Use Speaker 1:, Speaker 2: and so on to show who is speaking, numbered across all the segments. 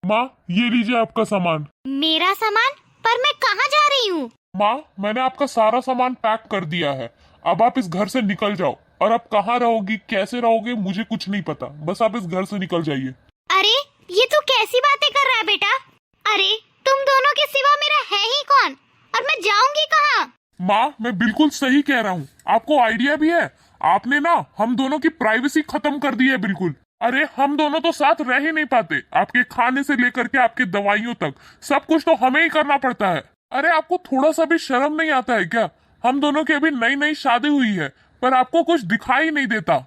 Speaker 1: माँ ये लीजिए आपका सामान।
Speaker 2: मेरा सामान? पर मैं कहाँ जा रही हूँ?
Speaker 1: माँ मैंने आपका सारा सामान पैक कर दिया है, अब आप इस घर से निकल जाओ। और अब कहाँ रहोगी कैसे रहोगे मुझे कुछ नहीं पता, बस आप इस घर से निकल जाइए।
Speaker 2: अरे ये तू कैसी बातें कर रहा है बेटा? अरे तुम दोनों के सिवा मेरा है ही कौन, और मैं जाऊंगी कहाँ?
Speaker 1: माँ मैं बिल्कुल सही कह रहा हूँ, आपको आइडिया भी है। आपने ना हम दोनों की प्राइवेसी खत्म कर दी है बिल्कुल। अरे हम दोनों तो साथ रह ही नहीं पाते, आपके खाने से लेकर के आपके दवाइयों तक सब कुछ तो हमें ही करना पड़ता है। अरे आपको थोड़ा सा भी शर्म नहीं आता है क्या? हम दोनों की अभी नई नई शादी हुई है पर आपको कुछ दिखाई नहीं देता।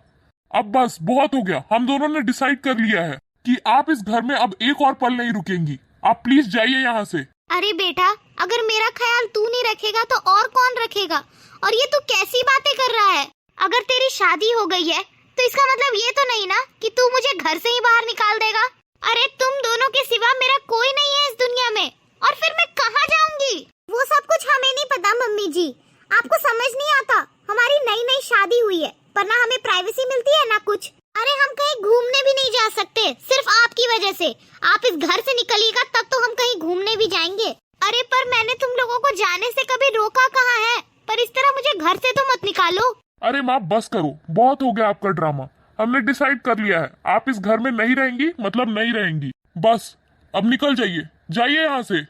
Speaker 1: अब बस बहुत हो गया, हम दोनों ने डिसाइड कर लिया है कि आप इस घर में अब एक और पल नहीं रुकेंगी। आप प्लीज जाइए यहाँ से।
Speaker 2: अरे बेटा, अगर मेरा ख्याल तू नहीं रखेगा तो और कौन रखेगा? और ये तू कैसी बातें कर रहा है? अगर तेरी शादी हो गई है तो इसका मतलब ये तो नहीं ना कि तू मुझे घर से ही बाहर निकाल देगा। अरे तुम दोनों के सिवा मेरा कोई नहीं है इस दुनिया में, और फिर मैं कहाँ जाऊंगी? वो सब कुछ हमें नहीं पता मम्मी जी, आपको समझ नहीं आता। हमारी नई नई शादी हुई है पर ना हमें प्राइवेसी मिलती है ना कुछ। अरे हम कहीं घूमने भी नहीं जा सकते सिर्फ आपकी वजह से। आप इस घर से निकलिएगा तब तो हम कहीं घूमने भी जाएंगे। अरे पर मैंने तुम लोगों को जाने से कभी रोका कहाँ है? पर इस तरह मुझे घर से तो मत निकालो।
Speaker 1: अरे माँ बस करो, बहुत हो गया आपका ड्रामा। हमने डिसाइड कर लिया है, आप इस घर में नहीं रहेंगी मतलब नहीं रहेंगी। बस अब निकल जाइए, जाइए यहाँ से।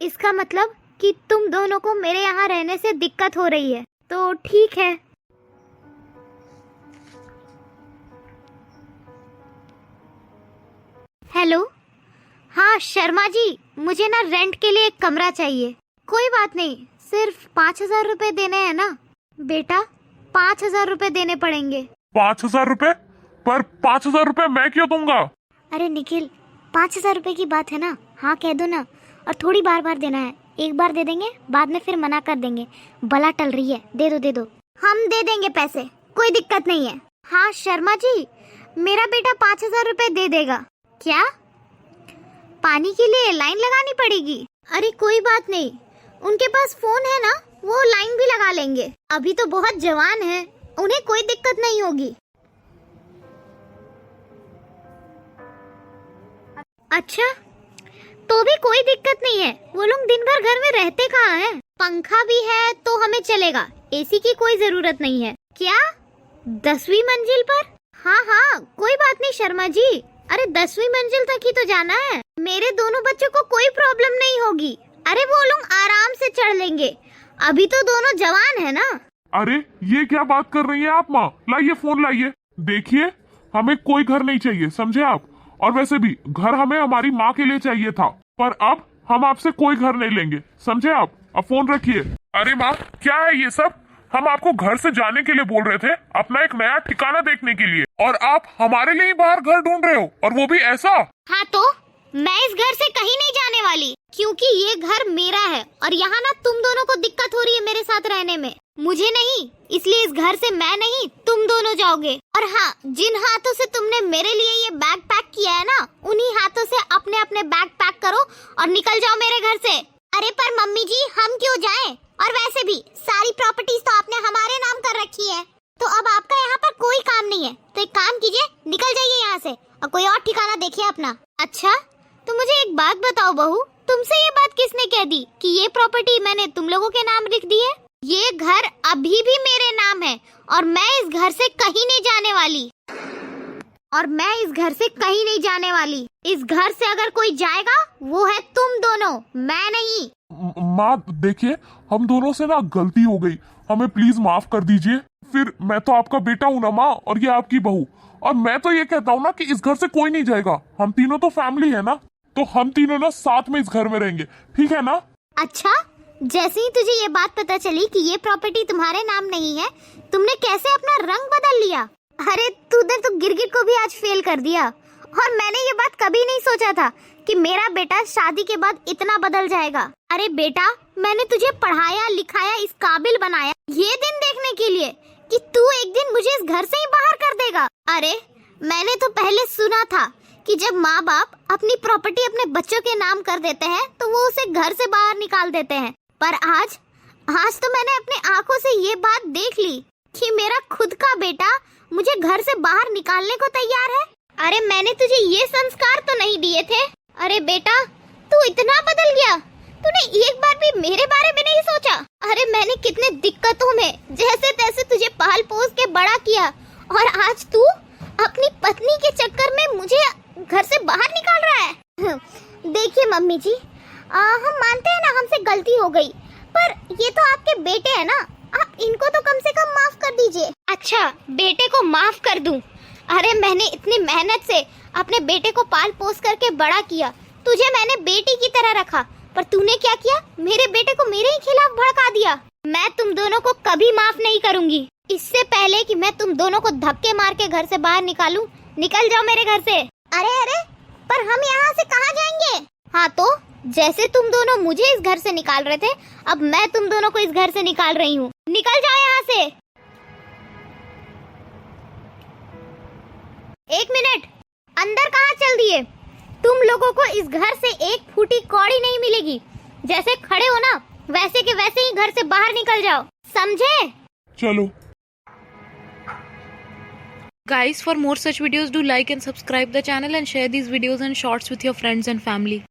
Speaker 2: इसका मतलब कि तुम दोनों को मेरे यहाँ रहने से दिक्कत हो रही है, तो ठीक है। हेलो, हाँ शर्मा जी, मुझे ना रेंट के लिए एक कमरा चाहिए। कोई बात नहीं, सिर्फ 5,000 रुपए देने हैं ना बेटा? 5,000 रुपए देने पड़ेंगे।
Speaker 1: 5,000 रुपए? पर 5,000 रुपए मैं क्यों दूंगा?
Speaker 2: अरे निखिल, 5,000 रुपए की बात है ना, हाँ कह दो ना। और थोड़ी बार बार देना है, एक बार दे देंगे बाद में फिर मना कर देंगे। बला टल रही है, दे दो दे दो। हम दे देंगे पैसे, कोई दिक्कत नहीं है। हाँ शर्मा जी, मेरा बेटा 5,000 रुपए दे देगा। क्या? पानी के लिए लाइन लगानी पड़ेगी? अरे कोई बात नहीं, उनके पास फोन है ना, वो लाइन भी लगा लेंगे। अभी तो बहुत जवान है, उन्हें कोई दिक्कत नहीं होगी। अच्छा, तो भी कोई दिक्कत नहीं है। वो लोग दिन भर घर में रहते कहाँ हैं? पंखा भी है तो हमें चलेगा, एसी की कोई जरूरत नहीं है। क्या 10वीं मंजिल पर? हाँ हाँ कोई बात नहीं शर्मा जी, अरे 10वीं मंजिल तक ही तो जाना है। मेरे दोनों बच्चों को कोई प्रॉब्लम नहीं होगी। अरे वो लोग आराम से चढ़ लेंगे, अभी तो दोनों जवान है ना।
Speaker 1: अरे ये क्या बात कर रही है आप माँ? लाइए फोन लाइए। देखिए हमें कोई घर नहीं चाहिए, समझे आप? और वैसे भी घर हमें हमारी माँ के लिए चाहिए था, पर अब हम आपसे कोई घर नहीं लेंगे, समझे आप? अब फोन रखिए। अरे माँ क्या है ये सब? हम आपको घर से जाने के लिए बोल रहे थे, अपना एक नया ठिकाना देखने के लिए, और आप हमारे लिए ही बाहर घर ढूंढ रहे हो, और वो भी ऐसा।
Speaker 2: हाँ तो मैं इस घर से कहीं नहीं जाने वाली, क्योंकि ये घर मेरा है और यहाँ ना तुम दोनों को दिक्कत हो रही है मेरे साथ रहने में, मुझे नहीं। इसलिए इस घर से मैं नहीं, तुम दोनों जाओगे। और हाँ, जिन हाथों से तुमने मेरे लिए ये बैग पैक किया है ना, उन्हीं हाथों से अपने अपने बैग पैक करो और निकल जाओ मेरे घर से। अरे पर मम्मी जी, हम क्यों जाएं? और वैसे भी सारी प्रॉपर्टीज तो आपने हमारे नाम कर रखी है, तो अब आपका यहाँ पर कोई काम नहीं है। तो एक काम कीजिए, निकल जाइए यहाँ से और कोई और ठिकाना देखिए अपना। अच्छा, तो मुझे एक बात बताओ बहू, तुमसे ये बात किसने कह दी कि ये प्रॉपर्टी मैंने तुम लोगों के नाम लिख दी है? ये घर अभी भी मेरे नाम है और मैं इस घर से कहीं नहीं जाने वाली। इस घर से अगर कोई जाएगा वो है तुम दोनों, मैं नहीं।
Speaker 1: माँ देखिए, हम दोनों से ना गलती हो गई, हमें प्लीज माफ कर दीजिए। फिर मैं तो आपका बेटा हूँ ना माँ, और ये आपकी बहू। और मैं तो ये कहता हूँ ना कि इस घर से कोई नहीं जाएगा, हम तीनों तो फैमिली है ना, तो हम तीनों ना साथ में इस घर में रहेंगे, ठीक है ना?
Speaker 2: अच्छा, जैसे ही तुझे ये बात पता चली कि ये प्रॉपर्टी तुम्हारे नाम नहीं है, तुमने कैसे अपना रंग बदल लिया? अरे तूने तो गिरगिट को भी आज फेल कर दिया। और मैंने ये बात कभी नहीं सोचा था कि मेरा बेटा शादी के बाद इतना बदल जाएगा। अरे बेटा, मैंने तुझे पढ़ाया लिखाया, इस काबिल बनाया ये दिन देखने के लिए कि तू एक दिन मुझे इस घर से ही बाहर कर देगा। अरे मैंने तो पहले सुना था कि जब माँ बाप अपनी प्रॉपर्टी अपने बच्चों के नाम कर देते हैं तो वो उसे घर से बाहर निकाल देते हैं, पर आज तो मैंने अपनी आंखों से ये बात देख ली कि मेरा खुद का बेटा मुझे घर से बाहर निकालने को तैयार है। अरे मैंने तुझे ये संस्कार तो नहीं दिए थे। अरे बेटा, तू इतना बदल गया, तूने एक बार भी मेरे बारे में नहीं सोचा। अरे मैंने कितने दिक्कतों में जैसे तैसे तुझे पाल पोस के बड़ा किया, और आज तू अपनी पत्नी के चक्कर में मुझे घर से बाहर निकाल रहा है। देखिए मम्मी जी, हम मानते हैं ना हमसे गलती हो गई, पर ये तो आपके बेटे हैं ना, आप इनको तो कम से कम माफ कर दीजिए। अच्छा, बेटे को माफ कर दूं? अरे मैंने इतनी मेहनत से अपने बेटे को पाल पोस करके बड़ा किया, तुझे मैंने बेटी की तरह रखा, पर तूने क्या किया, मेरे बेटे को मेरे ही खिलाफ भड़का दिया। मैं तुम दोनों को कभी माफ नहीं करूंगी। इससे पहले कि मैं तुम दोनों को धक्के मार के घर से बाहर निकालूं, निकल जाओ मेरे घर से। अरे अरे, पर हम यहाँ से कहाँ जाएंगे? हाँ तो जैसे तुम दोनों मुझे इस घर से निकाल रहे थे, अब मैं तुम दोनों को इस घर से निकाल रही हूँ। निकल जाओ यहाँ से। एक मिनट, अंदर कहाँ चल दिए? तुम लोगों को इस घर से एक फूटी कौड़ी नहीं मिलेगी। जैसे खड़े हो ना, वैसे के वैसे ही घर से बाहर निकल जाओ, समझे?
Speaker 1: चलो।
Speaker 3: Guys, for more such videos, do like and subscribe the channel and share these videos and shorts with your friends and family.